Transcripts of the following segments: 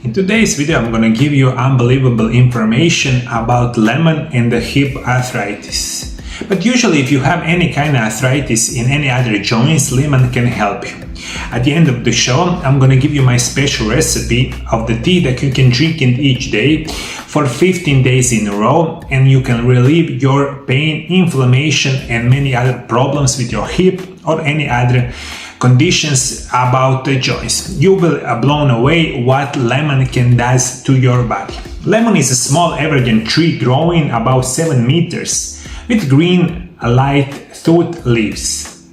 In today's video, I'm gonna give you unbelievable information about lemon and the hip arthritis. But usually if you have any kind of arthritis in any other joints, lemon can help you. At the end of the show, I'm gonna give you my special recipe of the tea that you can drink in each day for 15 days in a row, and you can relieve your pain, inflammation and many other problems with your hip or any other conditions about the joints. You will be blown away what lemon can do to your body. Lemon is a small evergreen tree growing about 7 meters with green light toothed leaves.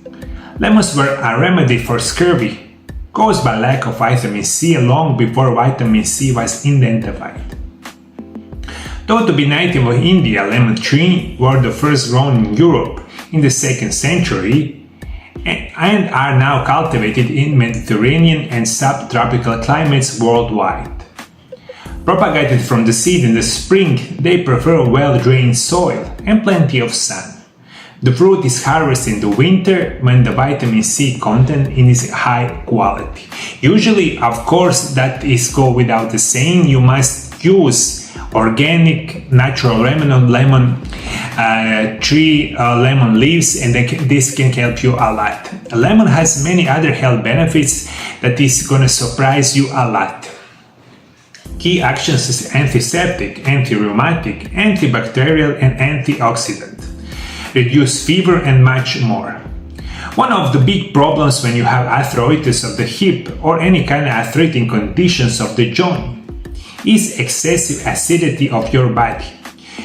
Lemons were a remedy for scurvy caused by lack of vitamin C long before vitamin C was identified. Thought to be native of India, lemon trees were the first grown in Europe in the 2nd century and are now cultivated in Mediterranean and subtropical climates worldwide. Propagated from the seed in the spring, they prefer well-drained soil and plenty of sun. The fruit is harvested in the winter when the vitamin C content is high quality. Usually, of course, that is go without the saying, you must use organic natural lemon tree lemon leaves, and this can help you a lot. Lemon has many other health benefits that is gonna surprise you a lot. Key actions is antiseptic, anti-rheumatic, antibacterial and antioxidant, reduce fever and much more. One of the big problems when you have arthritis of the hip or any kind of arthritic conditions of the joint is excessive acidity of your body,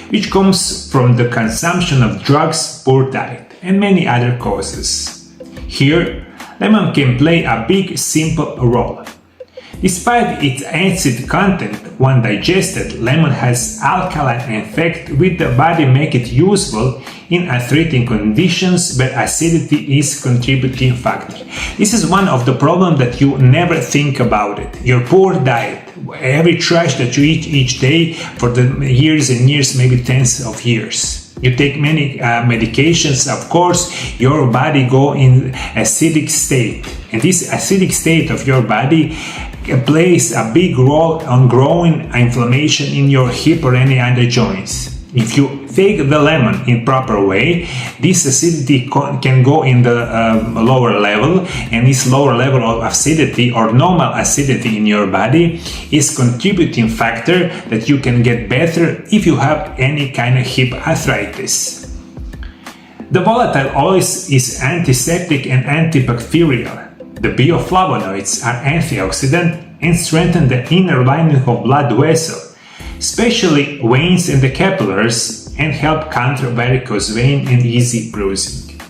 which comes from the consumption of drugs, poor diet, and many other causes. Here, lemon can play a big, simple role. Despite its acid content, when digested, lemon has alkaline effect with the body make it useful in arthritic conditions where acidity is contributing factor. This is one of the problems that you never think about it. Your poor diet, every trash that you eat each day for the years and years, maybe tens of years. You take many medications, of course, your body go in acidic state. And this acidic state of your body plays a big role on growing inflammation in your hip or any other joints. If you take the lemon in proper way, this acidity can go in the lower level, and this lower level of acidity or normal acidity in your body is contributing factor that you can get better if you have any kind of hip arthritis. The volatile oils is antiseptic and antibacterial. The bioflavonoids are antioxidant and strengthen the inner lining of blood vessels, especially veins and the capillaries, and help counter varicose vein and easy bruising.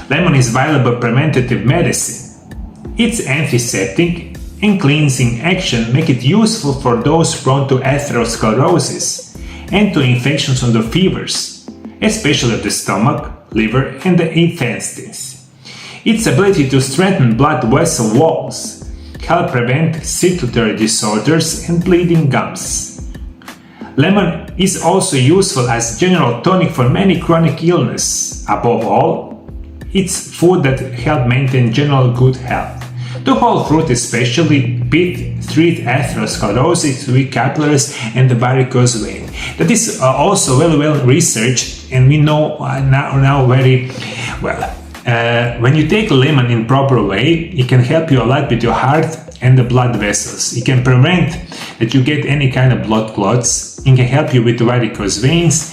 Lemon is valuable preventative medicine. Its antiseptic and cleansing action make it useful for those prone to atherosclerosis and to infections on the fevers, especially of the stomach, liver, and the intestines. Its ability to strengthen blood vessel walls help prevent circulatory disorders and bleeding gums. Lemon is also useful as general tonic for many chronic illness. Above all, it's food that help maintain general good health. The whole fruit especially treat atherosclerosis, weak capillaries and the varicose vein. That is also well researched, and we know now very well. When you take lemon in proper way, it can help you a lot with your heart and the blood vessels. It can prevent that you get any kind of blood clots. It can help you with the varicose veins,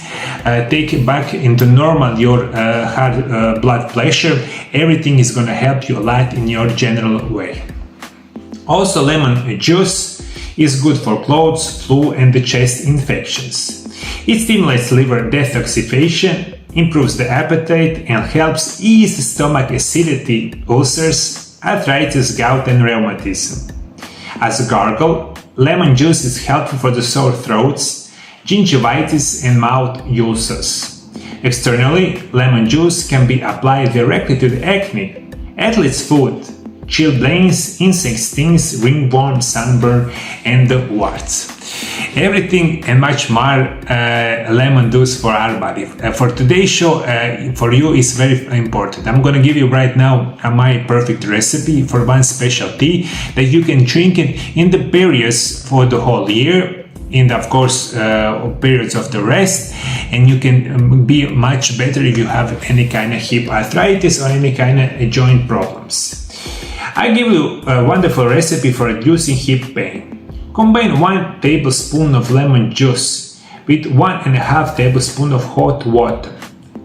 take back into normal your heart blood pressure. Everything is going to help you a lot in your general way. Also, lemon juice is good for colds, flu and the chest infections. It stimulates liver detoxification, improves the appetite and helps ease stomach acidity, ulcers, arthritis, gout and rheumatism. As a gargle, lemon juice is helpful for the sore throats, gingivitis and mouth ulcers. Externally, lemon juice can be applied directly to the acne, athlete's foot, chilblains, insect stings, ringworm, sunburn and the warts. everything and much more lemon does for our body. For today's show, for you is very important. I'm going to give you right now my perfect recipe for one special tea that you can drink it in the periods for the whole year, in the, of course, periods of the rest, and you can be much better if you have any kind of hip arthritis or any kind of joint problems. I give you a wonderful recipe for reducing hip pain. Combine 1 tablespoon of lemon juice with 1.5 tablespoon of hot water,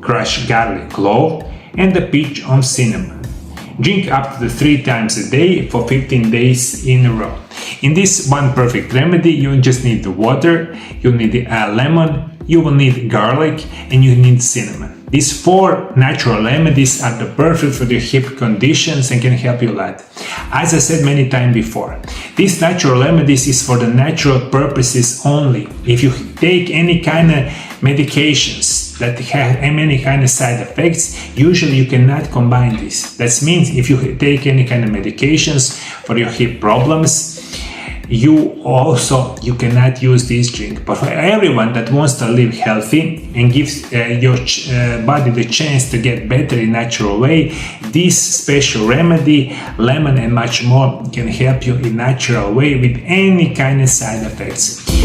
crush garlic clove, and a pinch of cinnamon. Drink up to 3 times a day for 15 days in a row. In this one perfect remedy, you just need the water, you need lemon, you will need garlic, and you need cinnamon. These 4 natural remedies are the perfect for your hip conditions and can help you a lot. As I said many times before, these natural remedies is for the natural purposes only. If you take any kind of medications that have any kind of side effects, usually you cannot combine this. That means if you take any kind of medications for your hip problems, you cannot use this drink. But for everyone that wants to live healthy and gives your body the chance to get better in a natural way, this special remedy, lemon and much more, can help you in a natural way with any kind of side effects.